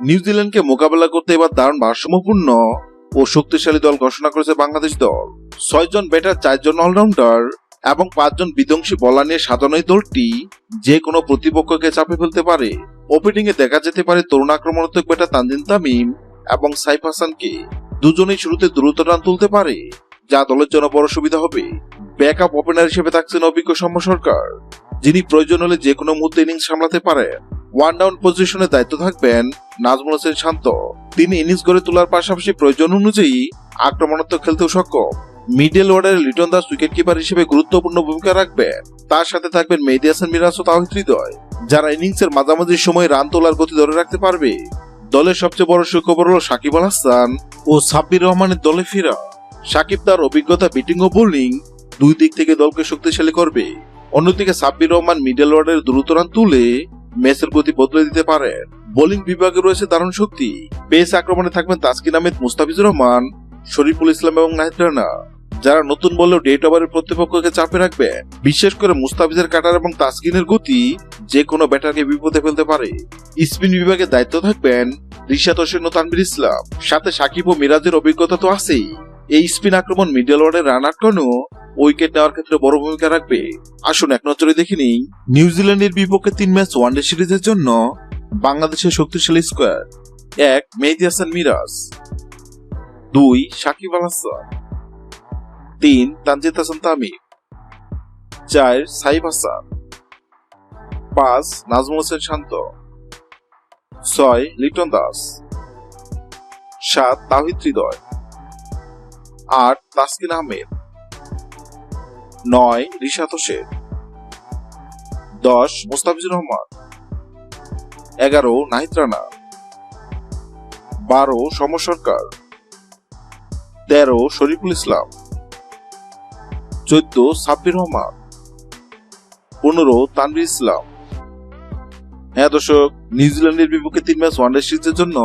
নিউজিল্যান্ডকে মোকাবেলা করতে এবার দারুণ ভারসাম্যপূর্ণ ও শক্তিশালী দল ঘোষণা করেছে বাংলাদেশ দল। 6 জন ব্যাটার, 4 জন অলরাউন্ডার এবং 5 জন বিধ্বংসী বোলার নিয়ে সাজানো এই দলটি যে কোনো প্রতিপক্ষকে চাপে ফেলতে পারে। ওপেনিং এ দেখা যেতে পারে তরুণ আক্রমণাত্মক ব্যাটার তানজিম তামিম এবং সাইফ হাসানকে। দুজনেই শুরুতে দ্রুত রান তুলতে পারে, যা দলের জন্য বড় সুবিধা হবে। ব্যাকআপ ওপেনার হিসেবে থাকছেন অভিজ্ঞ সৌম্য সরকার, যিনি প্রয়োজন হলে যে কোনো মুহূর্তে ইনিংস সামলাতে পারেন। ওয়ান ডাউন পজিশনের দায়িত্ব থাকবেন নাজমুল হোসেন শান্ত। তিনি ইনিংস গড়ে তোলার পাশাপাশি প্রয়োজন অনুযায়ী আক্রমণাত্মক খেলতেও সক্ষম। মিডল অর্ডারে লিটন দাস উইকেট কিপার হিসেবে গুরুত্বপূর্ণ ভূমিকা রাখবেন। তার সাথে থাকবেন মেহেদী হাসান মিরাজ ও তাওহিদ হৃদয়, যারা ইনিংসের মাঝামাঝি সময় রান তোলার গতি ধরে রাখতে পারবে। দলের সবচেয়ে বড় সুখবর হল সাকিব আল হাসান ও সাব্বির রহমানের দলে ফেরা। সাকিব তার অভিজ্ঞতা, ব্যাটিং ও বোলিং দুই দিক থেকে দলকে শক্তিশালী করবে। অন্যদিকে সাব্বির রহমান মিডল অর্ডারে দ্রুত রান তুলে ম্যাচের গতি বদলে দিতে পারেন। বোলিং বিভাগে রয়েছে দারুণ শক্তি। পেস আক্রমণে থাকবেন তাসকিন আহমেদ, মুস্তাফিজুর রহমান, শরীফুল ইসলাম এবং নাহিদ রানা, যারা নতুন বলেও ডেট ওভারের প্রতিপক্ষকে চাপে রাখবে। বিশেষ করে মুস্তাফিজের কাটার এবং তাসকিনের গতি যে কোনো ব্যাটারকে বিপদে ফেলতে পারে। স্পিন বিভাগে দায়িত্ব থাকবেন রিশাদ হোসেন ও তানভীর ইসলাম, সাথে সাকিব ও মিরাজের অভিজ্ঞতা তো আছেই। এই স্পিন আক্রমণ মিডল অর্ডারে রান আটকানো, উইকেট নেওয়ার ক্ষেত্রে বড় ভূমিকা রাখবে। আসুন এক নজরে দেখে নিই নিউজিল্যান্ডের বিপক্ষে 3 ম্যাচ ওয়ানডে সিরিজের জন্য বাংলাদেশের শক্তিশালী স্কোয়াড। 1 মেহেদী হাসান মিরাজ, 2 সাকিব আল হাসান, 3 তানজিদ হাসান তামিম, 4 সাইফ হাসান, 5 নাজমুল হোসেন শান্ত, 6 লিটন দাস, 7 তাওহিদ হৃদয়, 8 তাসকিন আহমেদ, 9 রিশাদ হোসেন, 10 মুস্তাফিজুর রহমান, 11 নাহিদ রানা, 12 সৌম্য সরকার, 13 শরীফুল ইসলাম, 14 সাব্বির রহমান, 15 তানভীর ইসলাম। হ্যাঁ দর্শক, নিউজিল্যান্ডের বিপক্ষে 3 ম্যাচ ওয়ানডে সিরিজের জন্য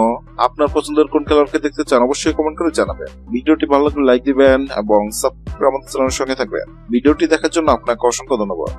আপনার পছন্দের কোন খেলোয়াড়কে দেখতে চান অবশ্যই কমেন্ট করে জানাবেন। ভিডিওটি ভালো লাগলে লাইক দিবেন এবং সাবস্ক্রাইব আমাদের চ্যানেলের সঙ্গে থাকবেন। ভিডিওটি দেখার জন্য আপনাকে অসংখ্য ধন্যবাদ।